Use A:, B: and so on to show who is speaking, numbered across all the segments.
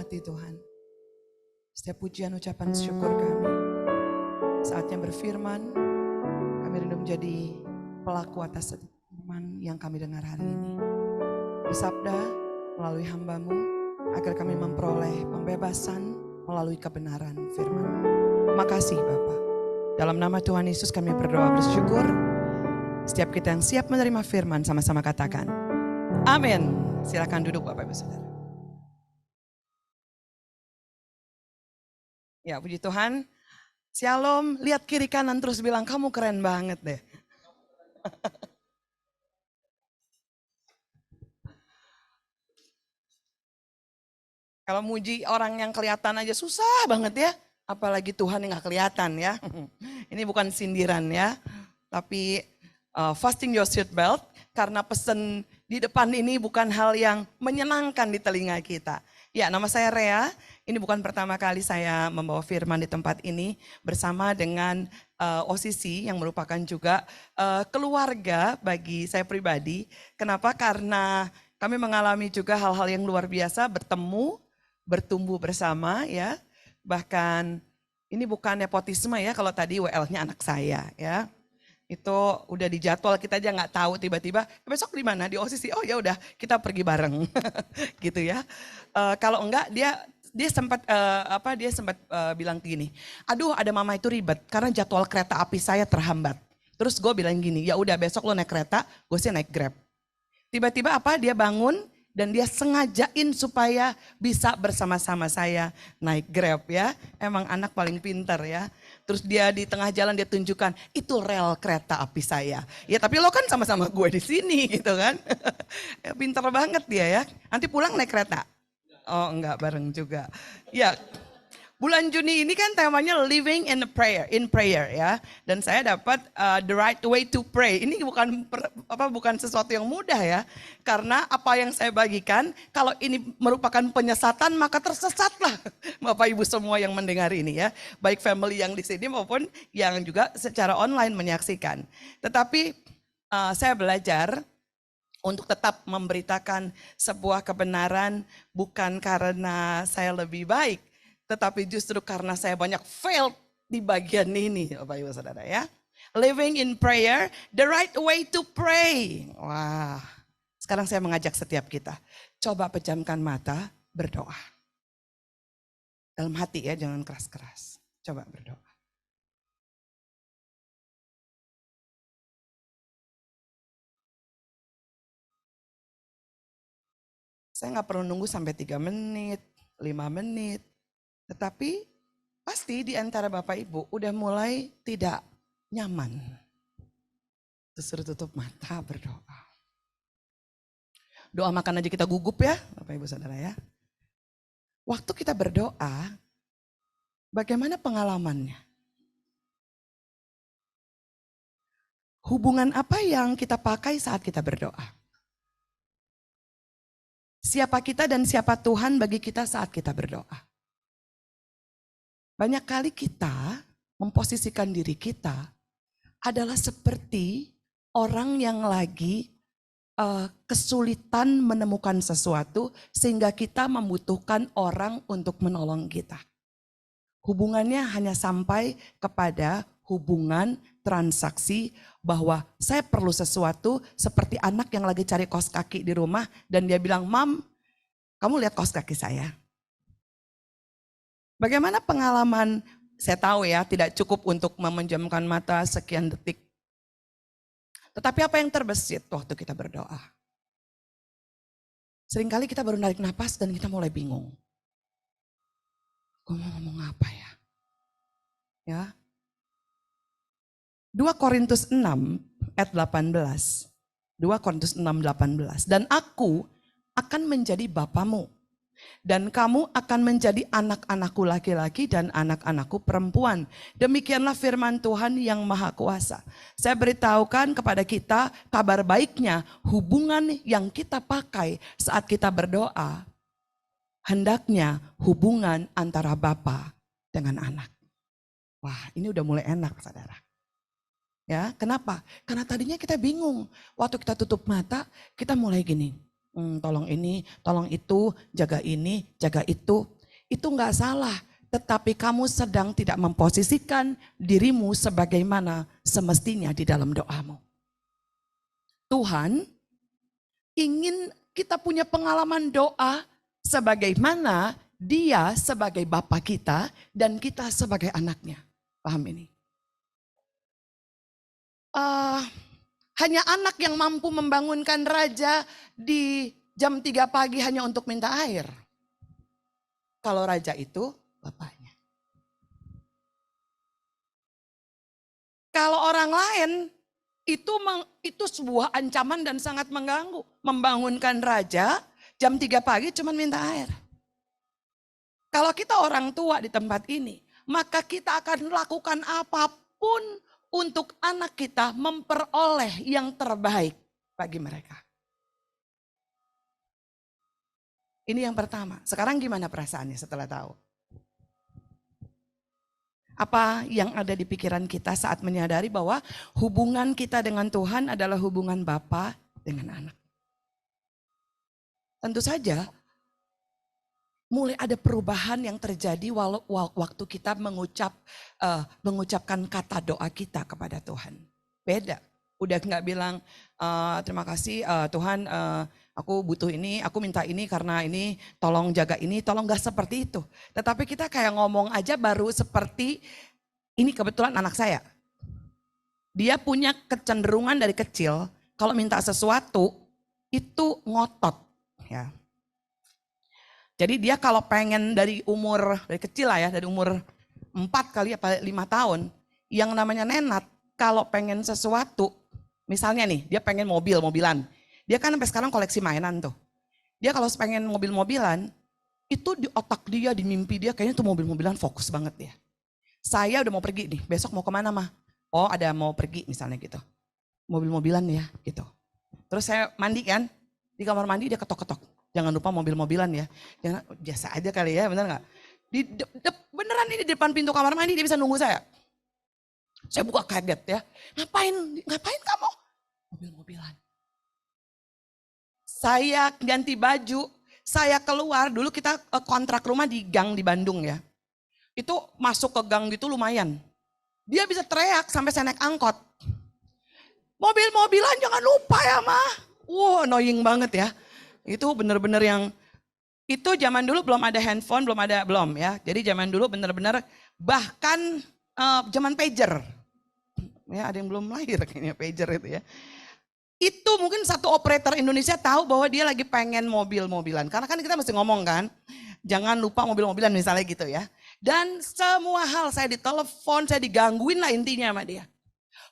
A: hormati Tuhan. Setiap pujian ucapan syukur kami. Saatnya berfirman, kami rindu menjadi pelaku atas setiap firman yang kami dengar hari ini. Bersabda melalui hamba-Mu, agar kami memperoleh pembebasan melalui kebenaran firman. Makasih Bapa. Dalam nama Tuhan Yesus kami berdoa bersyukur. Setiap kita yang siap menerima firman sama-sama katakan, amin. Silakan duduk Bapak Ibu Saudara. Ya puji Tuhan. Shalom, lihat kiri kanan terus bilang kamu keren banget deh. Kalau muji orang yang kelihatan aja susah banget ya. Apalagi Tuhan yang gak kelihatan ya. Ini bukan sindiran ya. Tapi fasten your seat belt. Karena pesan di depan ini bukan hal yang menyenangkan di telinga kita. Ya, nama saya Rea. Ini bukan pertama kali saya membawa firman di tempat ini bersama dengan OCC yang merupakan juga keluarga bagi saya pribadi. Kenapa? Karena kami mengalami juga hal-hal yang luar biasa, bertemu, bertumbuh bersama ya. Bahkan ini bukan nepotisme ya, kalau tadi WL-nya anak saya ya. Itu udah dijadwal, kita aja nggak tahu, tiba-tiba besok di mana, di OCC, oh ya udah kita pergi bareng gitu ya. Kalau enggak dia sempat bilang gini, aduh ada mama itu ribet karena jadwal kereta api saya terhambat. Terus gue bilang gini, ya udah besok lo naik kereta, gue sih naik Grab. Tiba-tiba dia bangun dan dia sengajain supaya bisa bersama-sama saya naik Grab ya. Emang anak paling pintar ya. Terus dia di tengah jalan dia tunjukkan, itu rel kereta api saya. Ya tapi lo kan sama-sama gue di sini gitu kan. Pintar banget dia ya. Nanti pulang naik kereta. Oh enggak, bareng juga. Ya, bulan Juni ini kan temanya living in prayer ya. Dan saya dapat the right way to pray. Ini bukan sesuatu yang mudah ya. Karena apa yang saya bagikan, kalau ini merupakan penyesatan maka tersesatlah Bapak Ibu semua yang mendengar ini ya. Baik family yang di sini maupun yang juga secara online menyaksikan. Tetapi saya belajar untuk tetap memberitakan sebuah kebenaran bukan karena saya lebih baik, tetapi justru karena saya banyak failed di bagian ini, Bapak Ibu Saudara ya. Living in prayer, the right way to pray. Wah, sekarang saya mengajak setiap kita, coba pejamkan mata, berdoa. Dalam hati ya, jangan keras-keras. Coba berdoa. Saya nggak perlu nunggu sampai 3 menit, 5 menit. Tetapi pasti di antara Bapak Ibu udah mulai tidak nyaman. Terus tutup mata berdoa. Doa makan aja kita gugup ya Bapak Ibu Saudara ya. Waktu kita berdoa, bagaimana pengalamannya? Hubungan apa yang kita pakai saat kita berdoa? Siapa kita dan siapa Tuhan bagi kita saat kita berdoa? Banyak kali kita memposisikan diri kita adalah seperti orang yang lagi kesulitan menemukan sesuatu sehingga kita membutuhkan orang untuk menolong kita. Hubungannya hanya sampai kepada hubungan transaksi bahwa saya perlu sesuatu seperti anak yang lagi cari kaos kaki di rumah dan dia bilang, "Mam, kamu lihat kaos kaki saya." Bagaimana pengalaman? Saya tahu ya tidak cukup untuk memejamkan mata sekian detik. Tetapi apa yang terbesit waktu kita berdoa? Seringkali kita baru narik napas dan kita mulai bingung. Gue mau ngomong apa ya? Ya. 2 Korintus 6 ayat 18. 2 Korintus 6, 18. Dan aku akan menjadi bapamu. Dan kamu akan menjadi anak-anakku laki-laki dan anak-anakku perempuan. Demikianlah firman Tuhan yang Maha Kuasa. Saya beritahukan kepada kita kabar baiknya, hubungan yang kita pakai saat kita berdoa, hendaknya hubungan antara bapa dengan anak. Wah, ini udah mulai enak saudara. Ya, kenapa? Karena tadinya kita bingung. Waktu kita tutup mata, kita mulai gini. Tolong ini, tolong itu, jaga ini, jaga itu. Itu nggak salah, tetapi kamu sedang tidak memposisikan dirimu sebagaimana semestinya di dalam doamu. Tuhan ingin kita punya pengalaman doa sebagaimana Dia sebagai Bapa kita dan kita sebagai anaknya. Paham ini? Hanya anak yang mampu membangunkan raja di jam 3 pagi hanya untuk minta air. Kalau raja itu bapaknya. Kalau orang lain itu sebuah ancaman dan sangat mengganggu. Membangunkan raja jam 3 pagi cuma minta air. Kalau kita orang tua di tempat ini, maka kita akan lakukan apapun untuk anak kita memperoleh yang terbaik bagi mereka. Ini yang pertama. Sekarang gimana perasaannya setelah tahu? Apa yang ada di pikiran kita saat menyadari bahwa hubungan kita dengan Tuhan adalah hubungan Bapa dengan anak? Tentu saja mulai ada perubahan yang terjadi waktu kita mengucapkan kata doa kita kepada Tuhan. Beda. Udah nggak bilang terima kasih Tuhan, aku butuh ini, aku minta ini karena ini, tolong jaga ini, tolong, gak seperti itu. Tetapi kita kayak ngomong aja baru seperti, ini kebetulan anak saya. Dia punya kecenderungan dari kecil, kalau minta sesuatu itu ngotot. Ya. Jadi dia kalau pengen dari kecil lah ya, dari umur 4 kali apa 5 tahun, yang namanya nenat, kalau pengen sesuatu, misalnya nih dia pengen mobilan. Dia kan sampai sekarang koleksi mainan tuh. Dia kalau pengen mobil-mobilan, itu di otak dia, di mimpi dia, kayaknya tuh mobil-mobilan fokus banget dia. Saya udah mau pergi nih, besok mau kemana mah? Oh ada mau pergi misalnya gitu. Mobil-mobilan ya gitu. Terus saya mandi kan, di kamar mandi dia ketok-ketok. Jangan lupa mobil-mobilan ya. Jangan, biasa aja kali ya, bener gak? Beneran ini di depan pintu kamar mandi dia bisa nunggu saya. Saya buka kaget ya. Ngapain kamu? Mobil-mobilan. Saya ganti baju, saya keluar, dulu kita kontrak rumah di gang di Bandung ya. Itu masuk ke gang gitu lumayan. Dia bisa teriak sampai saya naik angkot. Mobil-mobilan jangan lupa ya mah. Wow, annoying banget ya. Itu bener-bener yang, itu zaman dulu belum ada handphone, belum ya. Jadi zaman dulu bener-bener bahkan zaman pager. Ya ada yang belum lahir kayaknya pager itu ya. Itu mungkin satu operator Indonesia tahu bahwa dia lagi pengen mobil-mobilan. Karena kan kita mesti ngomong kan, jangan lupa mobil-mobilan misalnya gitu ya. Dan semua hal saya ditelepon, saya digangguin lah intinya sama dia.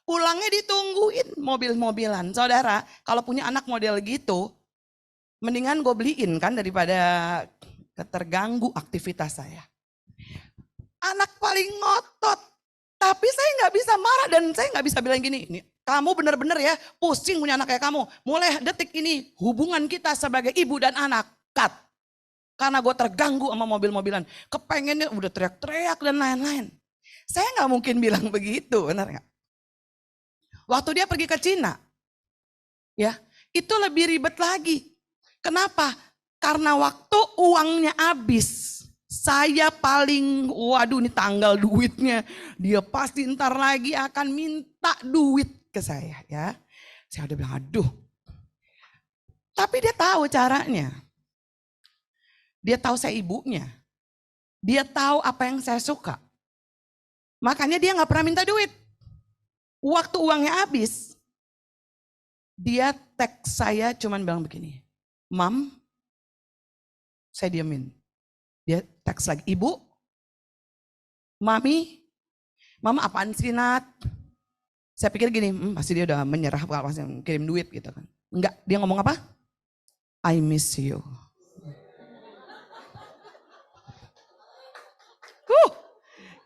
A: Pulangnya ditungguin mobil-mobilan. Saudara, kalau punya anak model gitu, mendingan gue beliin kan daripada terganggu aktivitas saya. Anak paling ngotot, tapi saya nggak bisa marah dan saya nggak bisa bilang gini, kamu bener-bener ya pusing punya anak kayak kamu. Mulai detik ini hubungan kita sebagai ibu dan anak cut. Karena gue terganggu sama mobil-mobilan. Kepengennya udah teriak-teriak dan lain-lain. Saya nggak mungkin bilang begitu, benar nggak? Waktu dia pergi ke Cina, ya itu lebih ribet lagi. Kenapa? Karena waktu uangnya habis. Saya paling, waduh ini tanggal duitnya. Dia pasti ntar lagi akan minta duit ke saya ya. Saya udah bilang aduh. Tapi dia tahu caranya. Dia tahu saya ibunya. Dia tahu apa yang saya suka. Makanya dia gak pernah minta duit. Waktu uangnya habis. Dia teks saya cuman bilang begini. Mam, saya diamin. Dia teks lagi, Ibu, Mami, Mama apaan sih Nat? Saya pikir gini, pasti dia udah menyerah kalau pasti kirim duit gitu kan. Enggak, dia ngomong apa? I miss you.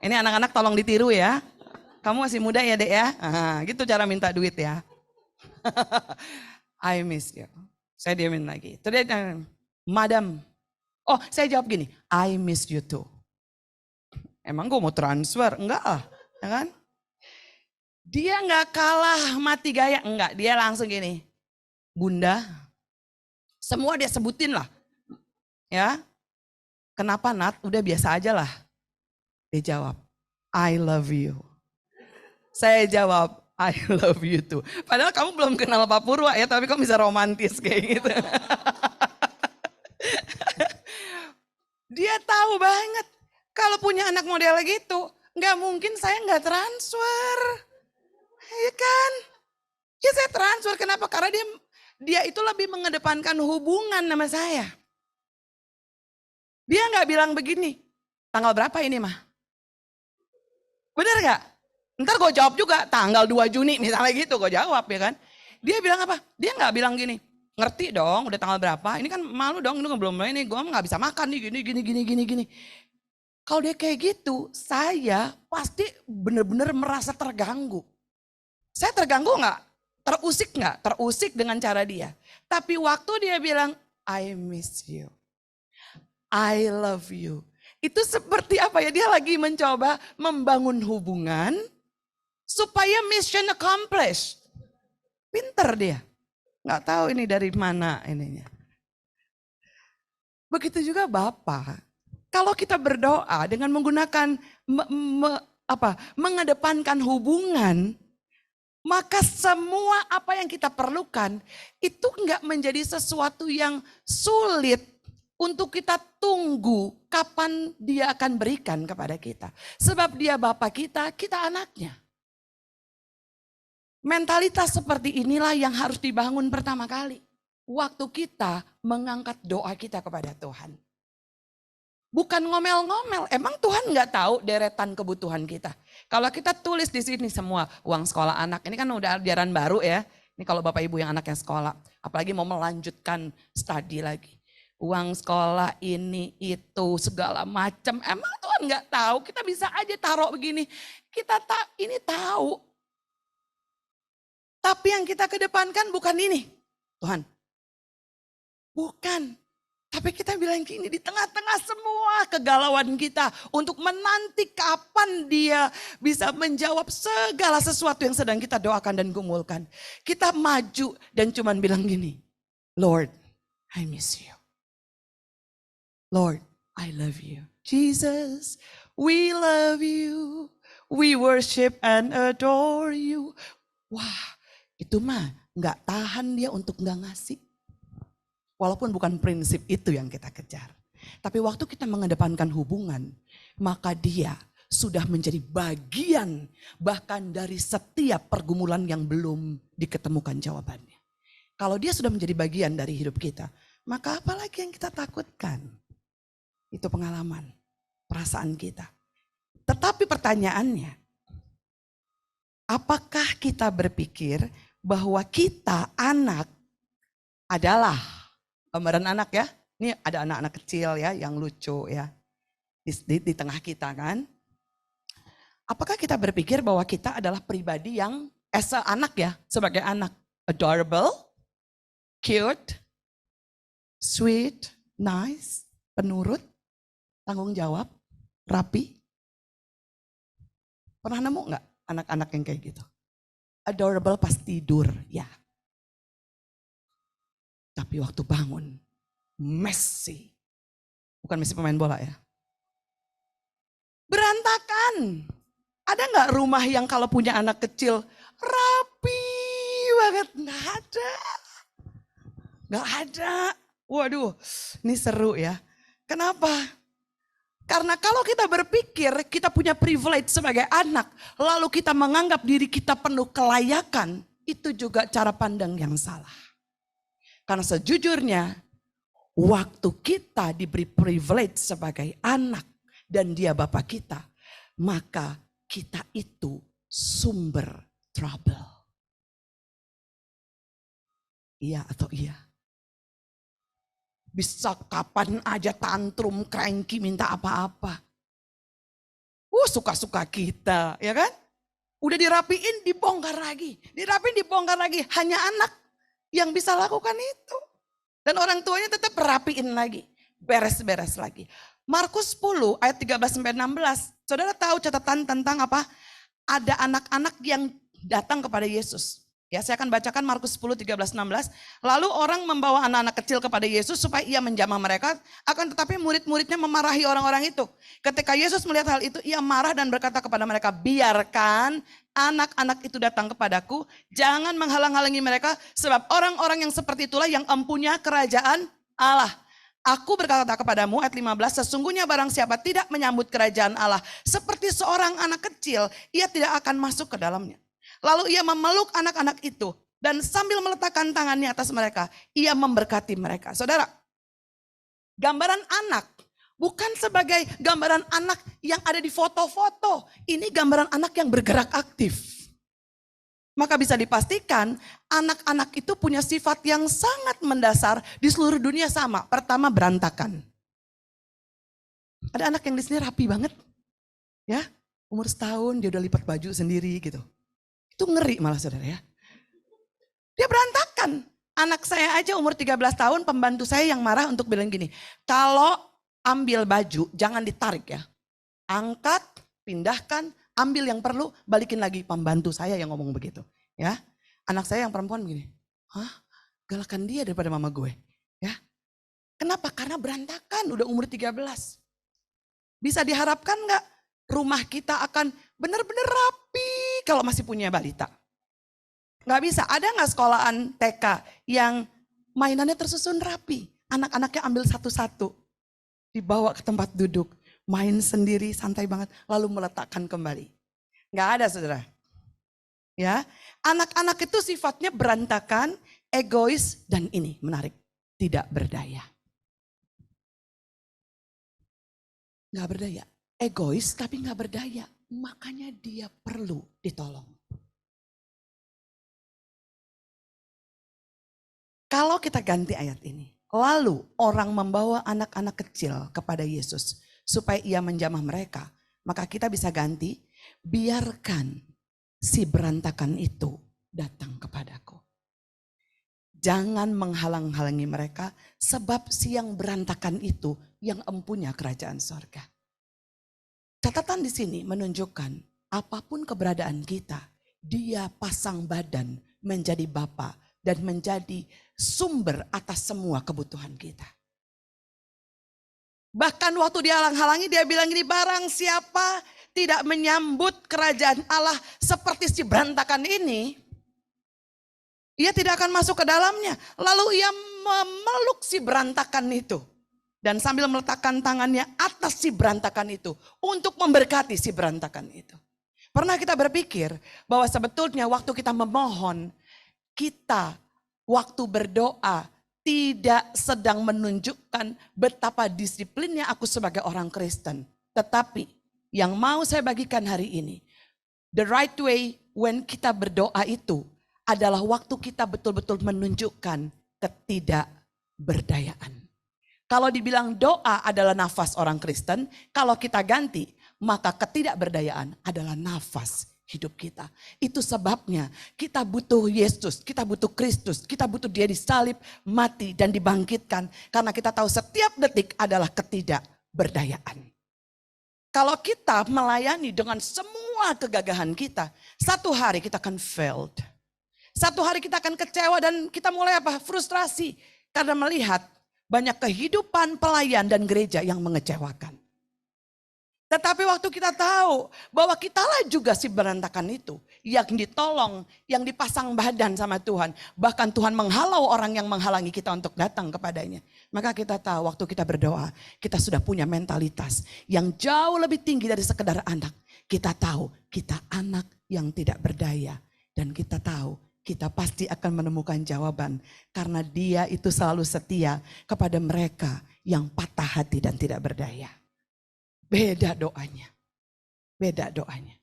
A: Ini anak-anak tolong ditiru ya. Kamu masih muda ya Dek ya. Gitu cara minta duit ya. I miss you. Saya diamin lagi. Terus dia, Madam. Oh saya jawab gini, I miss you too. Emang gue mau transfer? Enggak lah. Ya kan? Dia gak kalah mati gaya. Enggak, dia langsung gini. Bunda, Semua dia sebutin lah. Ya, kenapa Nat? Udah biasa aja lah. Dia jawab, I love you. Saya jawab, I love you too. Padahal kamu belum kenal Pak Purwa ya, tapi kamu bisa romantis kayak gitu. Dia tahu banget kalau punya anak model gitu, nggak mungkin saya nggak transfer, ya kan? Ya saya transfer, kenapa? Karena dia itu lebih mengedepankan hubungan sama saya. Dia nggak bilang begini, tanggal berapa ini mah? Bener nggak? Ntar gue jawab juga, tanggal 2 Juni misalnya gitu, gue jawab ya kan. Dia bilang apa? Dia nggak bilang gini, ngerti dong udah tanggal berapa, ini kan malu dong, ini belum mulai nih, gue nggak bisa makan nih, gini. Kalau dia kayak gitu, saya pasti bener-bener merasa terganggu. Saya terganggu nggak? Terusik nggak? Terusik dengan cara dia. Tapi waktu dia bilang, I miss you. I love you. Itu seperti apa ya? Dia lagi mencoba membangun hubungan supaya mission accomplished. Pinter dia. Nggak tahu ini dari mana ininya. Begitu juga Bapak. Kalau kita berdoa dengan menggunakan mengedepankan hubungan, maka semua apa yang kita perlukan itu enggak menjadi sesuatu yang sulit untuk kita tunggu kapan dia akan berikan kepada kita. Sebab dia Bapa kita, kita anaknya. Mentalitas seperti inilah yang harus dibangun pertama kali. Waktu kita mengangkat doa kita kepada Tuhan. Bukan ngomel-ngomel, emang Tuhan nggak tahu deretan kebutuhan kita. Kalau kita tulis di sini semua uang sekolah anak, ini kan udah ajaran baru ya. Ini kalau Bapak Ibu yang anaknya sekolah, apalagi mau melanjutkan studi lagi. Uang sekolah ini, itu, segala macam. Emang Tuhan nggak tahu, kita bisa aja taruh begini. Kita ini tahu. Tapi yang kita kedepankan bukan ini. Tuhan, bukan. Tapi kita bilang gini, di tengah-tengah semua kegalauan kita untuk menanti kapan dia bisa menjawab segala sesuatu yang sedang kita doakan dan gumulkan. Kita maju dan cuman bilang gini, Lord, I miss you. Lord, I love you. Jesus, we love you. We worship and adore you. Wah, itu mah gak tahan dia untuk gak ngasih. Walaupun bukan prinsip itu yang kita kejar. Tapi waktu kita mengedepankan hubungan, maka dia sudah menjadi bagian bahkan dari setiap pergumulan yang belum diketemukan jawabannya. Kalau dia sudah menjadi bagian dari hidup kita, maka apalagi yang kita takutkan? Itu pengalaman, perasaan kita. Tetapi pertanyaannya, apakah kita berpikir bahwa kita anak adalah gambaran anak ya, ini ada anak-anak kecil ya yang lucu ya di tengah kita kan. Apakah kita berpikir bahwa kita adalah pribadi yang anak ya, sebagai anak adorable, cute, sweet, nice, penurut, tanggung jawab, rapi? Pernah nemu nggak anak-anak yang kayak gitu? Adorable pas tidur ya. Tapi waktu bangun, Messi. Bukan Messi pemain bola ya. Berantakan. Ada gak rumah yang kalau punya anak kecil rapi banget? Gak ada. Gak ada. Waduh, ini seru ya. Kenapa? Karena kalau kita berpikir kita punya privilege sebagai anak, lalu kita menganggap diri kita penuh kelayakan, itu juga cara pandang yang salah. Karena sejujurnya waktu kita diberi privilege sebagai anak dan dia Bapa kita, maka kita itu sumber trouble. Iya atau iya? Bisa kapan aja tantrum, cranky, minta apa-apa. Suka-suka kita, ya kan? Udah dirapiin, dibongkar lagi. Dirapiin, dibongkar lagi. Hanya anak yang bisa lakukan itu. Dan orang tuanya tetap rapiin lagi. Beres-beres lagi. Markus 10 ayat 13-16. Saudara tahu catatan tentang apa? Ada anak-anak yang datang kepada Yesus. Ya, saya akan bacakan Markus 10, 13, 16. Lalu orang membawa anak-anak kecil kepada Yesus supaya ia menjamah mereka. Akan tetapi murid-muridnya memarahi orang-orang itu. Ketika Yesus melihat hal itu, ia marah dan berkata kepada mereka, biarkan anak-anak itu datang kepadaku. Jangan menghalang-halangi mereka, sebab orang-orang yang seperti itulah yang empunya kerajaan Allah. Aku berkata kepadamu, ayat 15, sesungguhnya barang siapa tidak menyambut kerajaan Allah seperti seorang anak kecil, ia tidak akan masuk ke dalamnya. Lalu ia memeluk anak-anak itu dan sambil meletakkan tangannya atas mereka, ia memberkati mereka. Saudara, gambaran anak bukan sebagai gambaran anak yang ada di foto-foto. Ini gambaran anak yang bergerak aktif. Maka bisa dipastikan anak-anak itu punya sifat yang sangat mendasar di seluruh dunia sama. Pertama, berantakan. Ada anak yang di sini rapi banget. Ya, umur setahun dia udah lipat baju sendiri gitu. Itu ngeri malah saudara ya. Dia berantakan. Anak saya aja umur 13 tahun, pembantu saya yang marah untuk bilang gini, kalau ambil baju jangan ditarik ya. Angkat, pindahkan, ambil yang perlu, balikin lagi. Pembantu saya yang ngomong begitu. Ya, anak saya yang perempuan begini, galakan dia daripada mama gue. Ya, kenapa? Karena berantakan, udah umur 13. Bisa diharapkan gak rumah kita akan benar-benar rapi kalau masih punya balita? Gak bisa. Ada gak sekolahan TK yang mainannya tersusun rapi? Anak-anaknya ambil satu-satu, dibawa ke tempat duduk, main sendiri santai banget, lalu meletakkan kembali. Gak ada saudara. Ya, anak-anak itu sifatnya berantakan, egois, dan ini menarik, tidak berdaya. Gak berdaya. Egois tapi gak berdaya. Makanya dia perlu ditolong. Kalau kita ganti ayat ini. Lalu orang membawa anak-anak kecil kepada Yesus. Supaya ia menjamah mereka. Maka kita bisa ganti. Biarkan si berantakan itu datang kepadaku. Jangan menghalang-halangi mereka. Sebab si yang berantakan itu yang empunya kerajaan sorga. Catatan di sini menunjukkan apapun keberadaan kita, dia pasang badan menjadi bapa dan menjadi sumber atas semua kebutuhan kita. Bahkan waktu dia halang-halangi dia bilang ini, barang siapa tidak menyambut kerajaan Allah seperti si berantakan ini, ia tidak akan masuk ke dalamnya. Lalu ia memeluk si berantakan itu. Dan sambil meletakkan tangannya atas si berantakan itu. Untuk memberkati si berantakan itu. Pernah kita berpikir bahwa sebetulnya waktu kita memohon. Kita waktu berdoa tidak sedang menunjukkan betapa disiplinnya aku sebagai orang Kristen. Tetapi yang mau saya bagikan hari ini. The right way when kita berdoa itu adalah waktu kita betul-betul menunjukkan ketidakberdayaan. Kalau dibilang doa adalah nafas orang Kristen, kalau kita ganti, maka ketidakberdayaan adalah nafas hidup kita. Itu sebabnya kita butuh Yesus, kita butuh Kristus, kita butuh dia disalib, mati dan dibangkitkan. Karena kita tahu setiap detik adalah ketidakberdayaan. Kalau kita melayani dengan semua kegagahan kita, satu hari kita akan failed. Satu hari kita akan kecewa dan kita mulai apa? Frustrasi. Karena melihat banyak kehidupan pelayan dan gereja yang mengecewakan. Tetapi waktu kita tahu bahwa kitalah juga si berantakan itu. Yang ditolong, yang dipasang badan sama Tuhan. Bahkan Tuhan menghalau orang yang menghalangi kita untuk datang kepadanya. Maka kita tahu waktu kita berdoa, kita sudah punya mentalitas yang jauh lebih tinggi dari sekedar anak. Kita tahu kita anak yang tidak berdaya. Dan kita tahu kita pasti akan menemukan jawaban. Karena dia itu selalu setia kepada mereka yang patah hati dan tidak berdaya. Beda doanya. Beda doanya.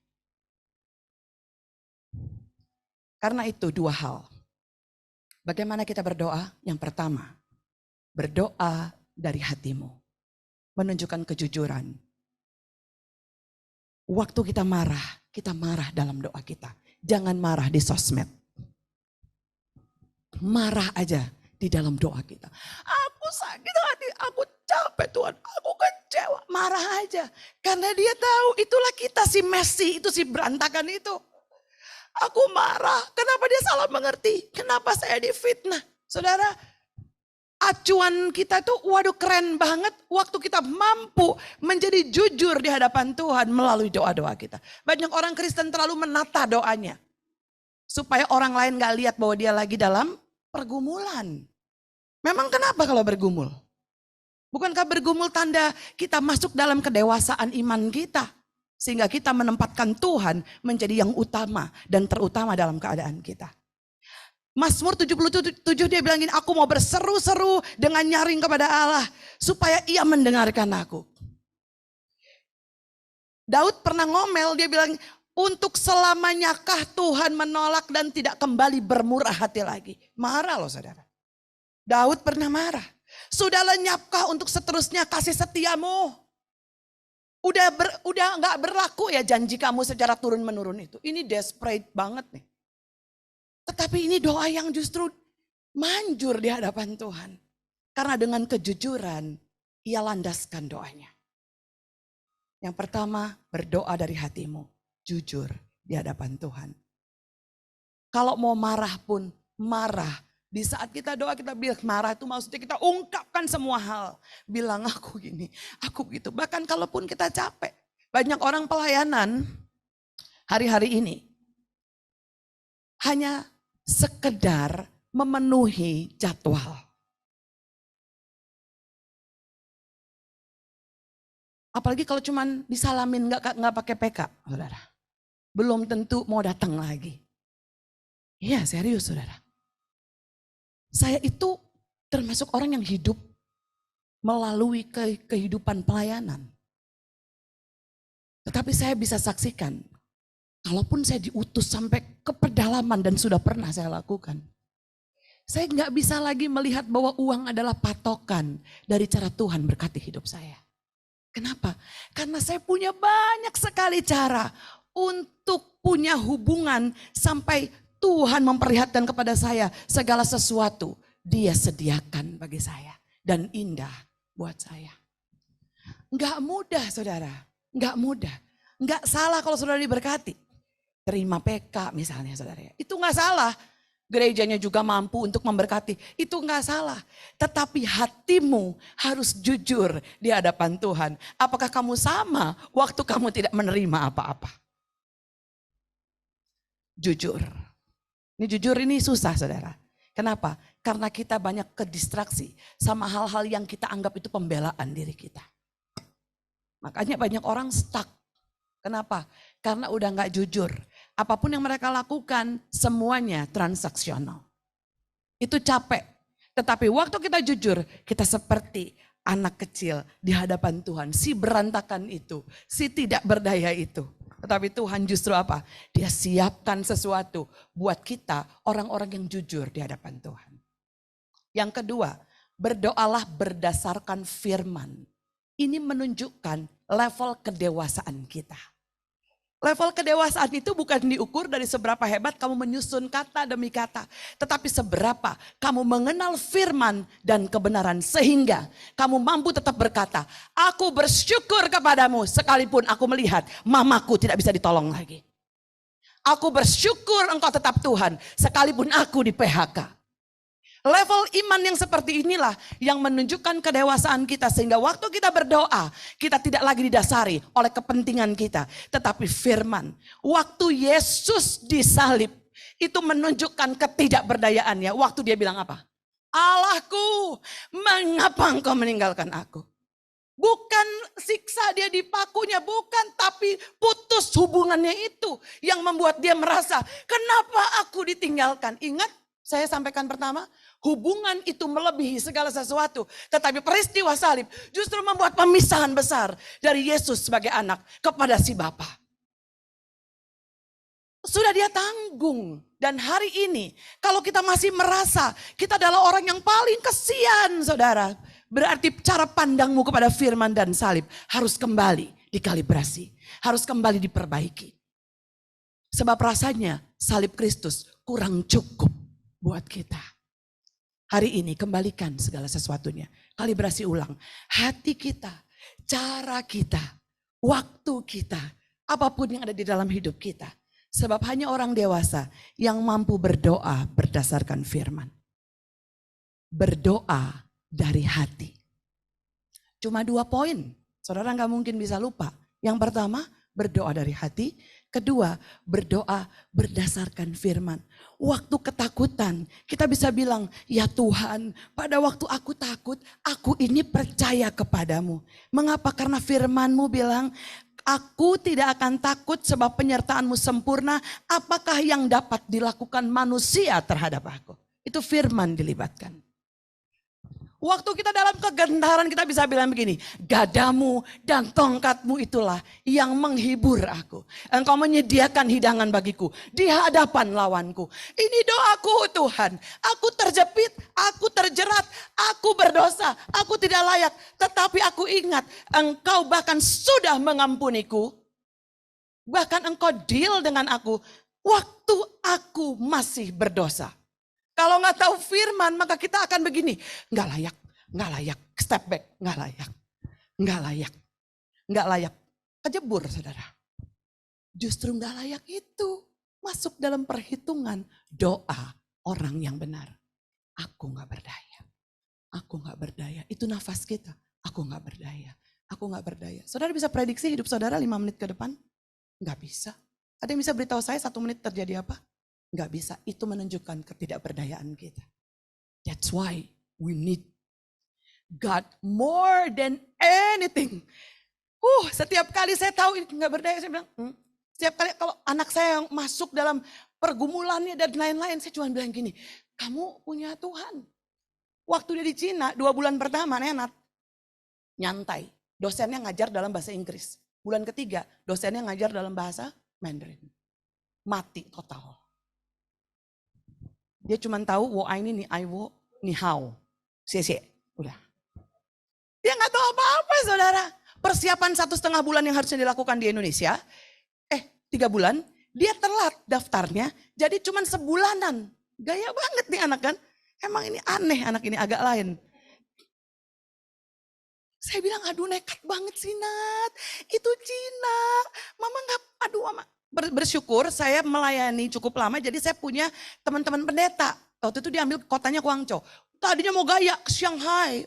A: Karena itu dua hal. Bagaimana kita berdoa? Yang pertama, berdoa dari hatimu. Menunjukkan kejujuran. Waktu kita marah dalam doa kita. Jangan marah di sosmed. Marah aja di dalam doa kita. Aku sakit hati, aku capek Tuhan, aku kecewa. Marah aja. Karena dia tahu itulah kita si Messi, itu si berantakan itu. Aku marah, kenapa dia salah mengerti? Kenapa saya difitnah? Saudara, acuan kita itu waduh keren banget waktu kita mampu menjadi jujur di hadapan Tuhan melalui doa-doa kita. Banyak orang Kristen terlalu menata doanya. Supaya orang lain gak lihat bahwa dia lagi dalam pergumulan. Memang kenapa kalau bergumul? Bukankah bergumul tanda kita masuk dalam kedewasaan iman kita? Sehingga kita menempatkan Tuhan menjadi yang utama dan terutama dalam keadaan kita. Mazmur 77 dia bilang gini, aku mau berseru-seru dengan nyaring kepada Allah supaya ia mendengarkan aku. Daud pernah ngomel, dia bilang, untuk selamanyakah Tuhan menolak dan tidak kembali bermurah hati lagi. Marah loh saudara. Daud pernah marah. Sudah lenyapkah untuk seterusnya kasih setiamu? Udah gak berlaku ya janji kamu secara turun menurun itu. Ini desperate banget nih. Tetapi ini doa yang justru manjur di hadapan Tuhan. Karena dengan kejujuran ia landaskan doanya. Yang pertama berdoa dari hatimu. Jujur di hadapan Tuhan. Kalau mau marah pun marah. Di saat kita doa kita bilang marah itu maksudnya kita ungkapkan semua hal. Bilang aku gini, aku gitu. Bahkan kalaupun kita capek. Banyak orang pelayanan hari-hari ini. Hanya sekedar memenuhi jadwal. Apalagi kalau cuman disalamin nggak pakai PK, saudara. Belum tentu mau datang lagi. Iya serius saudara. Saya itu termasuk orang yang hidup melalui kehidupan pelayanan. Tetapi saya bisa saksikan, kalaupun saya diutus sampai ke pedalaman dan sudah pernah saya lakukan. Saya nggak bisa lagi melihat bahwa uang adalah patokan dari cara Tuhan berkati hidup saya. Kenapa? Karena saya punya banyak sekali cara untuk punya hubungan sampai Tuhan memperlihatkan kepada saya segala sesuatu dia sediakan bagi saya dan indah buat saya. Enggak mudah saudara, enggak mudah. Enggak salah kalau saudara diberkati. Terima PK misalnya saudara, itu enggak salah. Gerejanya juga mampu untuk memberkati, itu enggak salah. Tetapi hatimu harus jujur di hadapan Tuhan. Apakah kamu sama waktu kamu tidak menerima apa-apa? Jujur. Ini jujur ini susah saudara. Kenapa? Karena kita banyak kedistraksi sama hal-hal yang kita anggap itu pembelaan diri kita. Makanya banyak orang stuck. Kenapa? Karena udah gak jujur. Apapun yang mereka lakukan semuanya transaksional. Itu capek. Tetapi waktu kita jujur, kita seperti anak kecil di hadapan Tuhan. Si berantakan itu, si tidak berdaya itu. Tetapi Tuhan justru apa? Dia siapkan sesuatu buat kita orang-orang yang jujur di hadapan Tuhan. Yang kedua, berdoalah berdasarkan firman. Ini menunjukkan level kedewasaan kita. Level kedewasaan itu bukan diukur dari seberapa hebat kamu menyusun kata demi kata. Tetapi seberapa kamu mengenal firman dan kebenaran. Sehingga kamu mampu tetap berkata, aku bersyukur kepadamu sekalipun aku melihat mamaku tidak bisa ditolong lagi. Aku bersyukur engkau tetap Tuhan sekalipun aku di PHK. Level iman yang seperti inilah yang menunjukkan kedewasaan kita. Sehingga waktu kita berdoa, kita tidak lagi didasari oleh kepentingan kita. Tetapi firman, waktu Yesus disalib, itu menunjukkan ketidakberdayaannya. Waktu dia bilang apa? Allahku, mengapa engkau meninggalkan aku? Bukan siksa dia dipakunya, bukan. Tapi putus hubungannya itu yang membuat dia merasa, kenapa aku ditinggalkan? Ingat, saya sampaikan pertama, hubungan itu melebihi segala sesuatu. Tetapi peristiwa salib justru membuat pemisahan besar dari Yesus sebagai anak kepada si Bapa. Sudah dia tanggung. Dan hari ini kalau kita masih merasa kita adalah orang yang paling kesian saudara. Berarti cara pandangmu kepada firman dan salib harus kembali dikalibrasi. Harus kembali diperbaiki. Sebab rasanya salib Kristus kurang cukup buat kita. Hari ini kembalikan segala sesuatunya. Kalibrasi ulang. Hati kita, cara kita, waktu kita, apapun yang ada di dalam hidup kita. Sebab hanya orang dewasa yang mampu berdoa berdasarkan firman. Berdoa dari hati. Cuma 2 poin, saudara nggak mungkin bisa lupa. Yang pertama, berdoa dari hati. Kedua, berdoa berdasarkan firman. Waktu ketakutan, kita bisa bilang, ya Tuhan, pada waktu aku takut, aku ini percaya kepadamu. Mengapa? Karena firman-Mu bilang, aku tidak akan takut sebab penyertaan-Mu sempurna. Apakah yang dapat dilakukan manusia terhadap aku? Itu firman dilibatkan. Waktu kita dalam kegentaran kita bisa bilang begini, gadamu dan tongkatmu itulah yang menghibur aku. Engkau menyediakan hidangan bagiku di hadapan lawanku. Ini doaku Tuhan, aku terjepit, aku terjerat, aku berdosa, aku tidak layak. Tetapi aku ingat Engkau bahkan sudah mengampuniku. Bahkan Engkau deal dengan aku waktu aku masih berdosa. Kalau nggak tahu firman, maka kita akan begini. Nggak layak, step back, nggak layak. Kejebur saudara. Justru nggak layak itu masuk dalam perhitungan doa orang yang benar. Aku nggak berdaya. Itu nafas kita. Aku nggak berdaya. Saudara bisa prediksi hidup saudara 5 menit ke depan? Nggak bisa. Ada yang bisa beritahu saya 1 menit terjadi apa? Nggak bisa, itu menunjukkan ketidakberdayaan kita. That's why we need God more than anything. Setiap kali saya tahu ini nggak berdaya, saya bilang, setiap kali kalau anak saya yang masuk dalam pergumulannya dan lain-lain, saya cuma bilang gini, kamu punya Tuhan. Waktu dia di Cina, 2 bulan pertama, Nenat, nyantai. Dosennya ngajar dalam bahasa Inggris. Bulan ketiga, dosennya ngajar dalam bahasa Mandarin. Mati total. Dia cuma tahu wo ini ni ai wo ni hao. Cie. Udah. Dia nggak tahu apa-apa saudara. Persiapan 1,5 bulan yang harusnya dilakukan di Indonesia. 3 bulan. Dia telat daftarnya. Jadi cuma sebulanan. Gaya banget nih anak kan. Emang ini aneh anak ini agak lain. Saya bilang aduh nekat banget sih Nat. Itu Cina. Mama nggak, mama. Bersyukur saya melayani cukup lama, jadi saya punya teman-teman pendeta. Waktu itu diambil kotanya Guangzhou. Tadinya mau gaya ke Shanghai.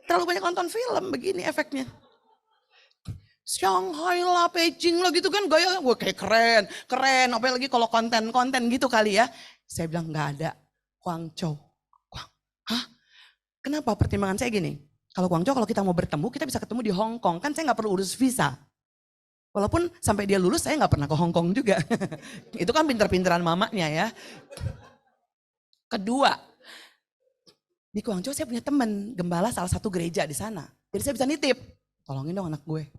A: Terlalu banyak nonton film begini efeknya. Shanghai lah, Beijing lah gitu kan gaya. Kayak keren. Apalagi kalau konten gitu kali ya. Saya bilang nggak ada. Guangzhou. Hah? Kenapa pertimbangan saya gini? Kalau Guangzhou kalau kita mau bertemu, kita bisa ketemu di Hong Kong. Kan saya nggak perlu urus visa. Walaupun sampai dia lulus saya nggak pernah ke Hong Kong juga. Itu kan pinter-pinteran mamanya ya. Kedua, di Guangzhou saya punya teman gembala salah satu gereja di sana. Jadi saya bisa nitip, tolongin dong anak gue.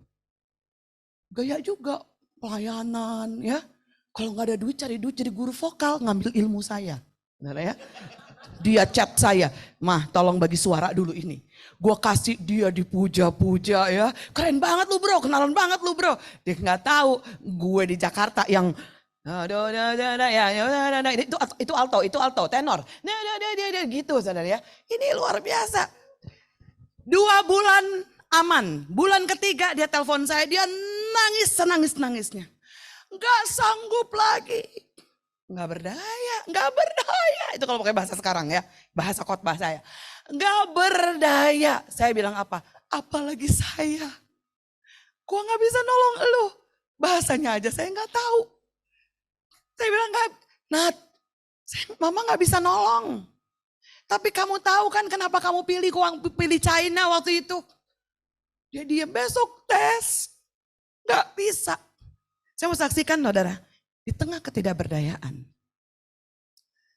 A: Gaya juga, pelayanan ya. Kalau nggak ada duit cari duit jadi guru vokal, ngambil ilmu saya. Benar ya? Dia chat saya, mah tolong bagi suara dulu ini. Gue kasih dia dipuja-puja ya. Keren banget lu bro, kenalan banget lu bro. Dia gak tahu gue di Jakarta yang itu alto, tenor. Gitu saudara ya. Ini luar biasa. 2 bulan aman. Bulan ketiga dia telepon saya, dia nangis senangis-nangisnya. Gak sanggup lagi. Gak berdaya. Itu kalau pakai bahasa sekarang ya. Bahasa khotbah saya. Gak berdaya. Saya bilang apa? Apalagi saya. Gua gak bisa nolong elu. Bahasanya aja saya gak tahu. Saya bilang Nat, mama gak bisa nolong. Tapi kamu tahu kan kenapa kamu pilih China waktu itu? Dia diam, besok tes. Gak bisa. Saya mau saksikan saudara. Di tengah ketidakberdayaan.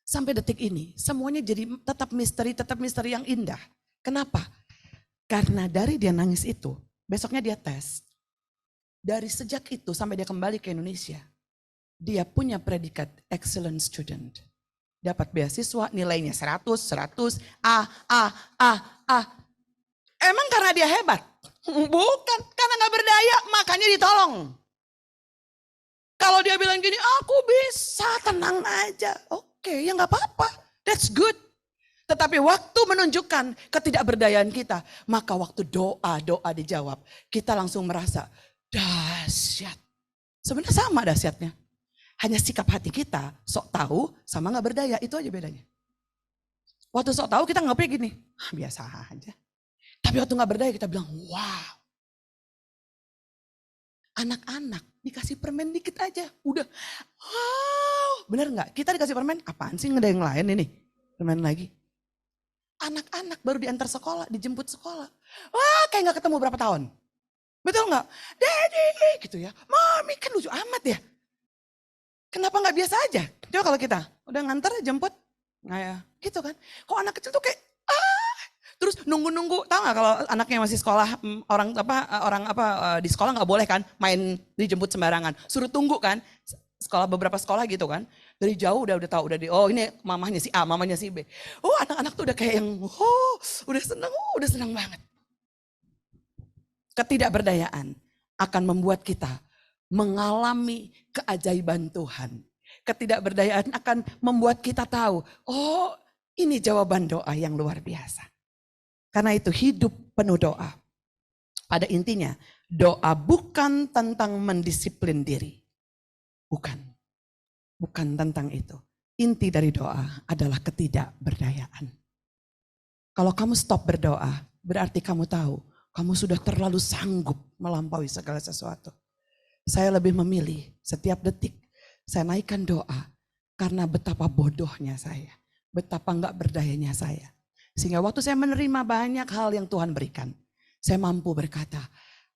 A: Sampai detik ini semuanya jadi tetap misteri yang indah. Kenapa? Karena dari dia nangis itu, besoknya dia tes. Dari sejak itu sampai dia kembali ke Indonesia, dia punya predikat excellent student. Dapat beasiswa nilainya 100, A. Emang karena dia hebat? Bukan, karena gak berdaya makanya ditolong. Kalau dia bilang gini, aku bisa, tenang aja. Oke, ya gak apa-apa. That's good. Tetapi waktu menunjukkan ketidakberdayaan kita, maka waktu doa dijawab, kita langsung merasa dahsyat. Sebenarnya sama dahsyatnya. Hanya sikap hati kita, sok tahu sama gak berdaya, itu aja bedanya. Waktu sok tahu kita ngapain gini, biasa aja. Tapi waktu gak berdaya kita bilang, wow. Anak-anak dikasih permen dikit aja, udah wow. Bener gak? Kita dikasih permen, apaan sih ada yang lain ini? Permen lagi. Anak-anak baru diantar sekolah, dijemput sekolah. Wah kayak gak ketemu berapa tahun. Betul gak? Daddy gitu ya. Mami kan lucu amat ya. Kenapa gak biasa aja? Coba kalau kita udah nganter jemput. Nah ya gitu kan. Kok anak kecil tuh kayak terus nunggu-nunggu. Tahu gak kalau anaknya masih sekolah orang di sekolah gak boleh kan main dijemput sembarangan. Suruh tunggu kan. Beberapa sekolah gitu kan. Dari jauh udah tahu oh ini mamahnya si A, mamanya si B. Oh anak-anak tuh udah kayak yang udah senang banget. Ketidakberdayaan akan membuat kita mengalami keajaiban Tuhan. Ketidakberdayaan akan membuat kita tahu, oh ini jawaban doa yang luar biasa. Karena itu hidup penuh doa. Pada intinya doa bukan tentang mendisiplin diri. Bukan tentang itu. Inti dari doa adalah ketidakberdayaan. Kalau kamu stop berdoa, berarti kamu tahu kamu sudah terlalu sanggup melampaui segala sesuatu. Saya lebih memilih setiap detik saya naikkan doa karena betapa bodohnya saya, betapa enggak berdayanya saya. Sehingga waktu saya menerima banyak hal yang Tuhan berikan, saya mampu berkata,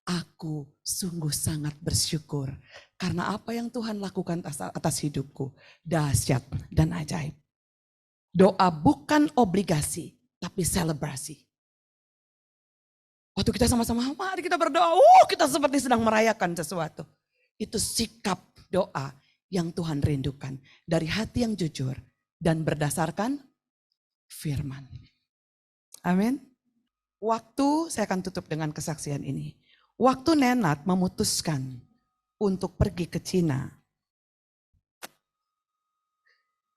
A: aku sungguh sangat bersyukur karena apa yang Tuhan lakukan atas hidupku dahsyat dan ajaib. Doa bukan obligasi, tapi selebrasi. Waktu kita sama-sama, mari kita berdoa, kita seperti sedang merayakan sesuatu. Itu sikap doa yang Tuhan rindukan dari hati yang jujur dan berdasarkan firman. Amin. Waktu saya akan tutup dengan kesaksian ini. Waktu Nenat memutuskan untuk pergi ke Cina,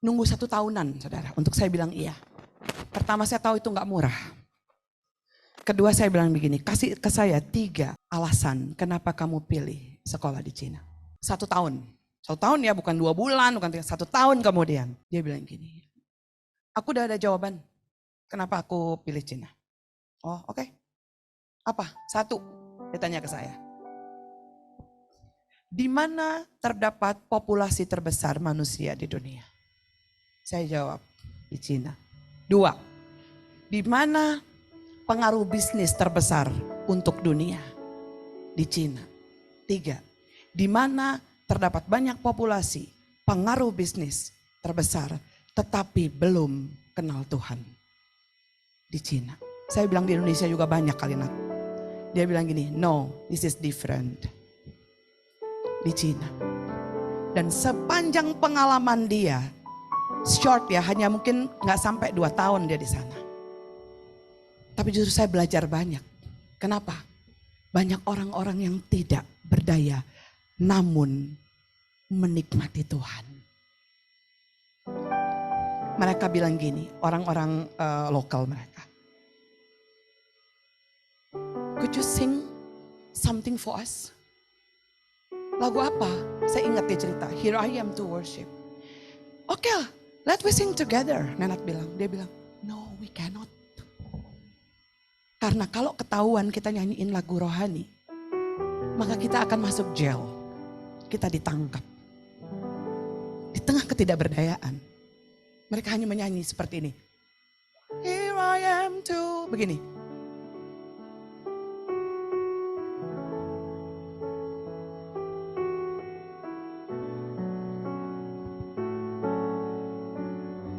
A: nunggu 1 tahunan saudara untuk saya bilang iya. Pertama saya tahu itu gak murah. Kedua saya bilang begini, kasih ke saya 3 alasan kenapa kamu pilih sekolah di Cina. 1 tahun. 1 tahun ya bukan 2 bulan, bukan 1 tahun kemudian. Dia bilang gini, aku udah ada jawaban kenapa aku pilih Cina. Oh oke. Apa? 1, dia tanya ke saya. Di mana terdapat populasi terbesar manusia di dunia? Saya jawab, di Cina. 2, di mana pengaruh bisnis terbesar untuk dunia? Di Cina. 3, di mana terdapat banyak populasi, pengaruh bisnis terbesar, tetapi belum kenal Tuhan? Di Cina. Saya bilang di Indonesia juga banyak kali Nat. Dia bilang gini, no, this is different. Di Cina. Dan sepanjang pengalaman dia, short ya, hanya mungkin gak sampai 2 tahun dia di sana. Tapi justru saya belajar banyak. Kenapa? Banyak orang-orang yang tidak berdaya, namun menikmati Tuhan. Mereka bilang gini, orang-orang lokal mereka. Could you sing something for us? Lagu apa? Saya ingat dia cerita, Here I Am to Worship. Oke lah, let we sing together. Nenat bilang, dia bilang, no we cannot. Karena kalau ketahuan kita nyanyiin lagu rohani, maka kita akan masuk jail. Kita ditangkap. Di tengah ketidakberdayaan, mereka hanya menyanyi seperti ini. Here I am to, begini.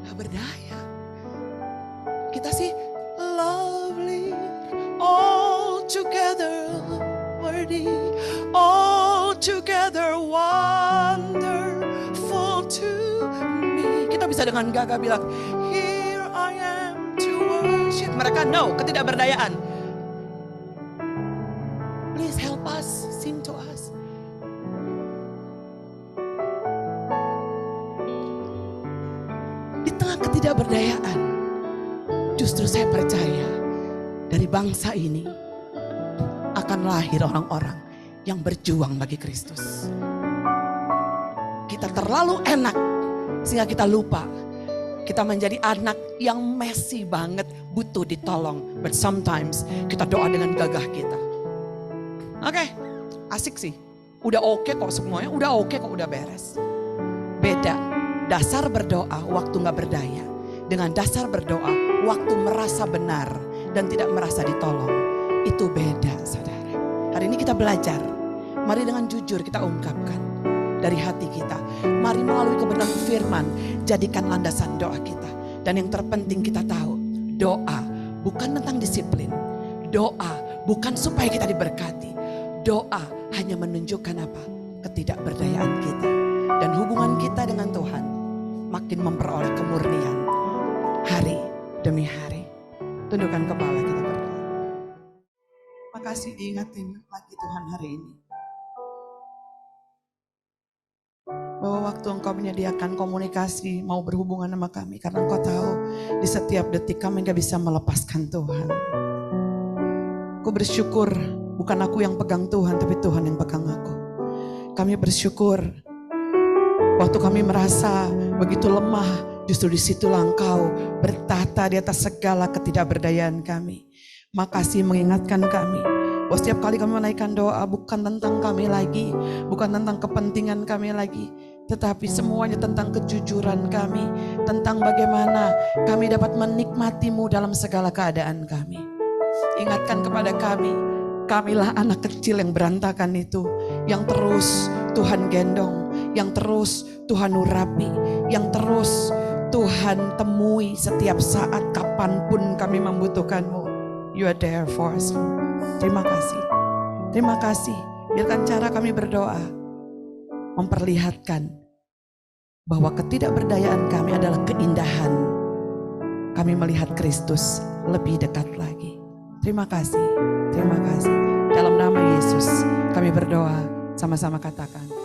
A: Gak berdaya. Kita sih lovely, all together worthy, all together wonderful to me. Kita bisa dengan gagah bilang, here I am to worship. Mereka no, ketidakberdayaan. Please help us, sing to us. Di tengah ketidakberdayaan, justru saya percaya dari bangsa ini akan lahir orang-orang yang berjuang bagi Kristus. kita terlalu enak sehingga kita lupa. Kita menjadi anak yang messy banget, butuh ditolong. But sometimes kita doa dengan gagah kita. Oke, asik sih. Udah oke kok semuanya, udah oke kok, udah beres. Beda, dasar berdoa waktu gak berdaya. Dengan dasar berdoa waktu merasa benar dan tidak merasa ditolong. Itu beda, saudara. Hari ini kita belajar. Mari dengan jujur kita ungkapkan dari hati kita. Mari melalui kebenaran firman, jadikan landasan doa kita. Dan yang terpenting kita tahu, doa bukan tentang disiplin. Doa bukan supaya kita diberkati. Doa hanya menunjukkan apa? Ketidakberdayaan kita. Dan hubungan kita dengan Tuhan makin memperoleh kemurnian hari demi hari. Tundukkan kepala kita berdoa. Makasih diingatin lagi Tuhan hari ini. Bahwa waktu Engkau menyediakan komunikasi mau berhubungan sama kami. Karena Engkau tahu di setiap detik kami gak bisa melepaskan Tuhan. Aku bersyukur bukan aku yang pegang Tuhan tapi Tuhan yang pegang aku. Kami bersyukur waktu kami merasa begitu lemah, justru disitulah Engkau bertahta di atas segala ketidakberdayaan kami. Makasih mengingatkan kami bahwa setiap kali kami menaikkan doa bukan tentang kami lagi, bukan tentang kepentingan kami lagi, tetapi semuanya tentang kejujuran kami, tentang bagaimana kami dapat menikmati-Mu dalam segala keadaan kami. Ingatkan kepada kami, kamilah anak kecil yang berantakan itu, yang terus Tuhan gendong, yang terus Tuhan urapi, yang terus Tuhan temui setiap saat kapanpun kami membutuhkan-Mu. You are there for us. Terima kasih. Terima kasih. Biarkan cara kami berdoa memperlihatkan bahwa ketidakberdayaan kami adalah keindahan. Kami melihat Kristus lebih dekat lagi. Terima kasih. Terima kasih. Dalam nama Yesus kami berdoa, sama-sama katakan.